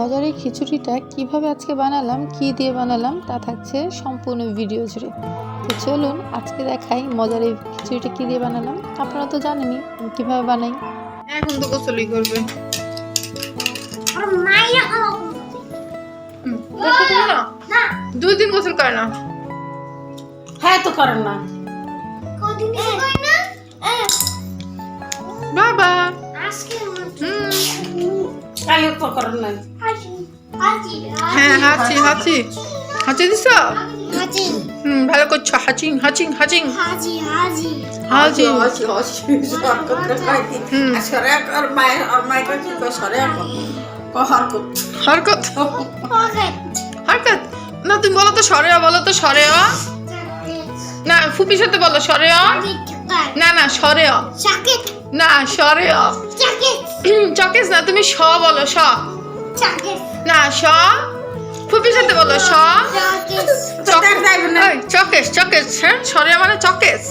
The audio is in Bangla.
মজার এই খিচুড়িটা কিভাবে আজকে বানালাম, কি দিয়ে বানালাম তা থাকছে সম্পূর্ণ ভিডিও জুড়ে। তো চলুন আজকে দেখাই মজার এই খিচুড়িটা কি দিয়ে বানালাম। আপনারা তো জানেনই আমি কিভাবে বানাই। এখন তো গোসলই করবে। দুই দিন গোসল করে না। হ্যাঁ তো করেন না বাবা কালে তো করেন না। হ্যাঁ হাঁচি হাঁচি হাঁচি দিছ। ভালো করছো। হাঁচিং হাঁচিং হাঁচিং হাঁচি হাজি হরকত হরকত না, তুমি বলো তো সরেয়া, বলো তো সরেয়া। না ফুপির সাথে বলো সরেয়া। না না সরেয়া না সরেয়া। চকেস না, তুমি স বলো স। না স। ফুপির সাথে বলো স। চকেস চকেস। হ্যাঁ সরেয়া মানে চকেস।